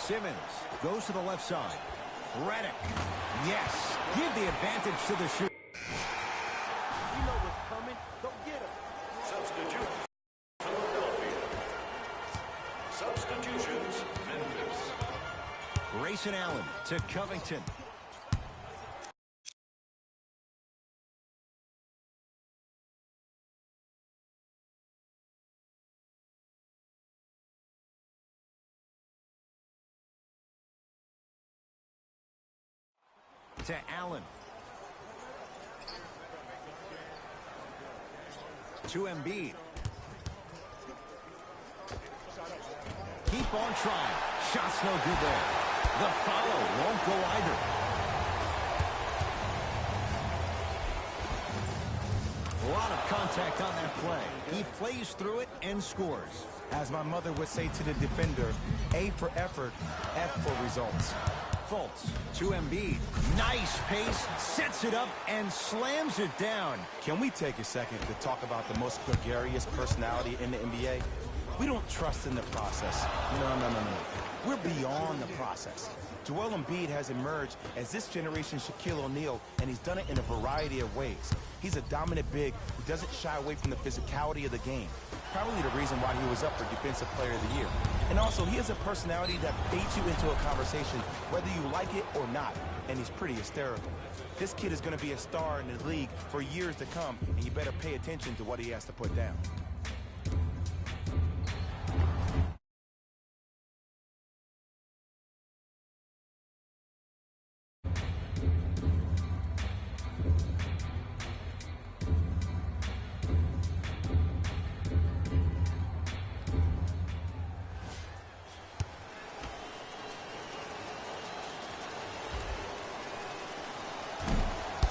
Simmons goes to the left side. Redick. Yes. Give the advantage to the shooter. You know what's coming. Go get him. Substitute. Philadelphia. Substitutions. Memphis. Grayson Allen to Covington. To Allen. To Embiid. Keep on trying. Shot's no good there. The follow won't go either. A lot of contact on that play. He plays through it and scores. As my mother would say to the defender, A for effort, F for results. Fultz to Embiid. Nice pace, sets it up, and slams it down. Can we take a second to talk about the most gregarious personality in the NBA? We don't trust in the process. No. We're beyond the process. Joel Embiid has emerged as this generation's Shaquille O'Neal, and he's done it in a variety of ways. He's a dominant big who doesn't shy away from the physicality of the game. Probably the reason why he was up for Defensive Player of the Year. And also, he has a personality that baits you into a conversation, whether you like it or not. And he's pretty hysterical. This kid is going to be a star in the league for years to come, and you better pay attention to what he has to put down.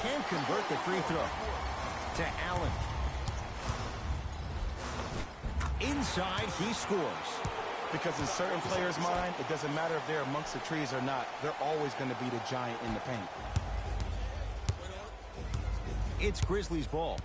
Can convert the free throw. To Allen. Inside, he scores. Because in certain players' mind, it doesn't matter if they're amongst the trees or not. They're always going to be the giant in the paint. It's Grizzlies ball.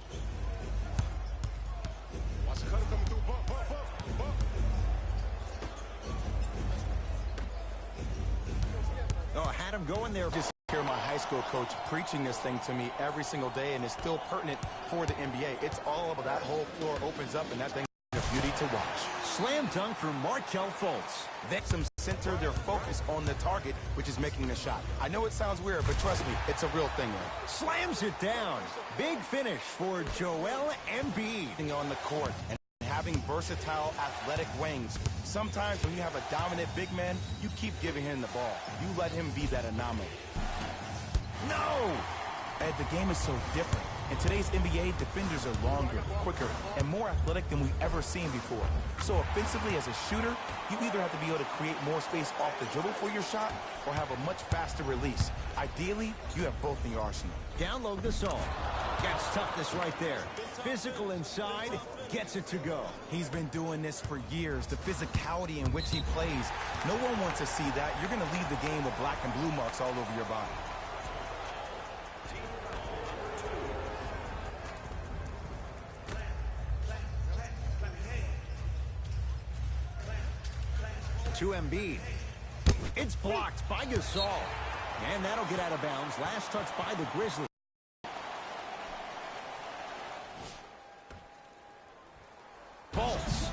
Oh, had him going there. Just hear my high school coach preaching this thing to me every single day, and it's still pertinent for the NBA. It's all about that whole floor opens up, and that thing is a beauty to watch. Slam dunk from Markelle Fultz. That's them center their focus on the target, which is making the shot. I know it sounds weird, but trust me, it's a real thing, man. Slams it down. Big finish for Joel Embiid. On the court and having versatile athletic wings. Sometimes when you have a dominant big man, you keep giving him the ball. You let him be that anomaly. No! And the game is so different. In today's NBA, defenders are longer, quicker, and more athletic than we've ever seen before. So offensively, as a shooter, you either have to be able to create more space off the dribble for your shot or have a much faster release. Ideally, you have both in your arsenal. Download the song. Gets toughness right there. Physical inside, gets it to go. He's been doing this for years. The physicality in which he plays. No one wants to see that. You're going to leave the game with black and blue marks all over your body. To Embiid. It's blocked by Gasol. And that'll get out of bounds. Last touch by the Grizzlies. Fultz.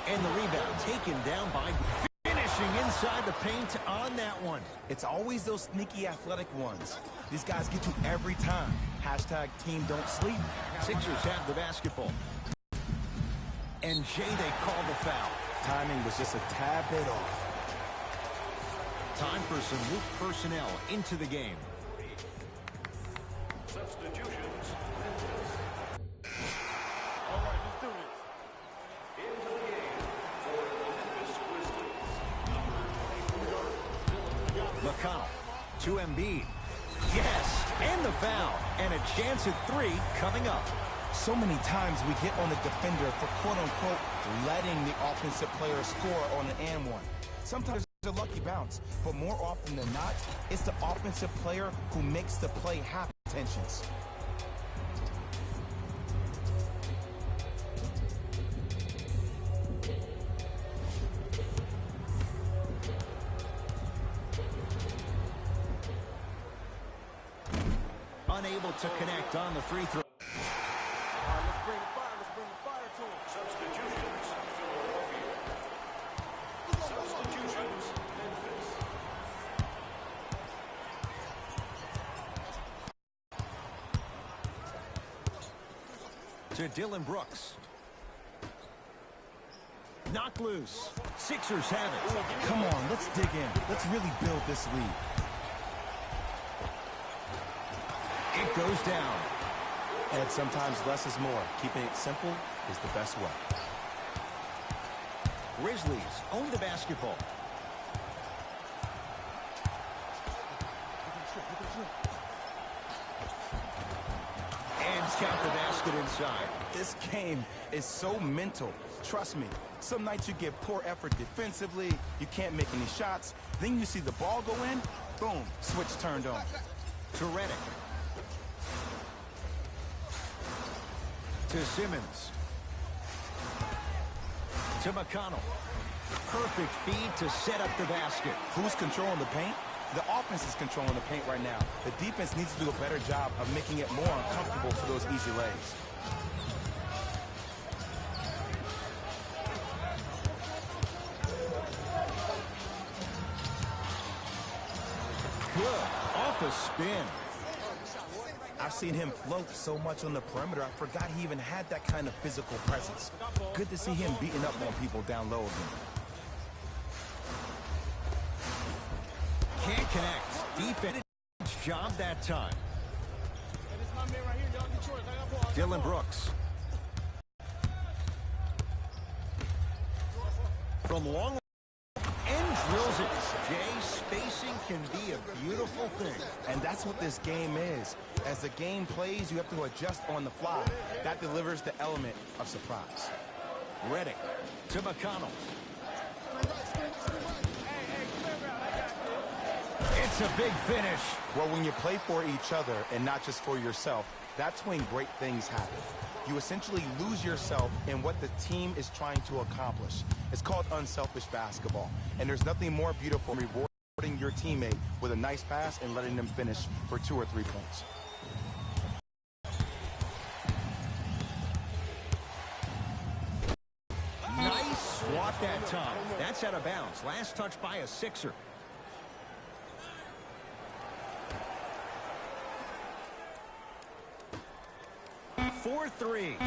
And the rebound taken down by finishing inside the paint on that one. It's always those sneaky athletic ones. These guys get you every time. Hashtag team don't sleep. Sixers have the basketball. And Jay, they call the foul. Timing was just a tad bit off. Time for some new personnel into the game. Substitutions. All right, let's do this. Into the game for the Memphis Grizzlies. McConnell to Embiid. Yes, and the foul. And a chance at three coming up. So many times we get on the defender for quote-unquote letting the offensive player score on an and one. Sometimes it's a lucky bounce, but more often than not, it's the offensive player who makes the play happen. Tensions. unable to connect on the free throw. All right, let's bring the fire. Let's bring the fire to him. Substitutions, Philadelphia. Substitutions, Memphis. To Dylan Brooks. Knock loose. Sixers have it. Come on, let's dig in. Let's really build this lead. It goes down. And sometimes less is more. Keeping it simple is the best way. Grizzlies own the basketball. And count the basket inside. This game is so mental. Trust me, some nights you get poor effort defensively, you can't make any shots, then you see the ball go in, boom, switch turned on. To Redick. To Simmons. To McConnell. Perfect feed to set up the basket. Who's controlling the paint? The offense is controlling the paint right now. The defense needs to do a better job of making it more uncomfortable for those easy lays. Good. Off a spin. I've seen him float so much on the perimeter, I forgot he even had that kind of physical presence. Good to see him beating up on people down low again. Can't connect. Defense job that time. Dylan Brooks. From long and drills it. Jay, spacing can be a beautiful thing. And that's what this game is. As the game plays, you have to adjust on the fly. That delivers the element of surprise. Redick to McConnell. It's a big finish. Well, when you play for each other and not just for yourself, that's when great things happen. You essentially lose yourself in what the team is trying to accomplish. It's called unselfish basketball. And there's nothing more beautiful than rewarding your teammate with a nice pass and letting them finish for 2 or 3 points. Nice swat that time. That's out of bounds. Last touch by a Sixer. For 3.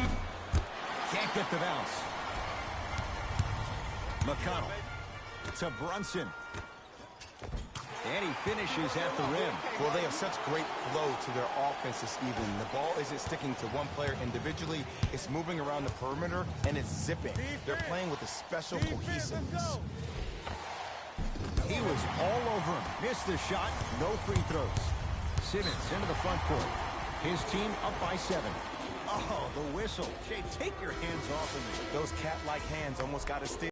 Can't get the bounce. McConnell to Brunson. And he finishes at the rim. Well, they have such great flow to their offense this evening. The ball isn't sticking to one player individually. It's moving around the perimeter, and it's zipping. They're playing with a special cohesiveness. He was all over him. Missed the shot. No free throws. Simmons into the front court. His team up by 7. Oh, the whistle. Jay, take your hands off of me. Those cat-like hands almost got a steal.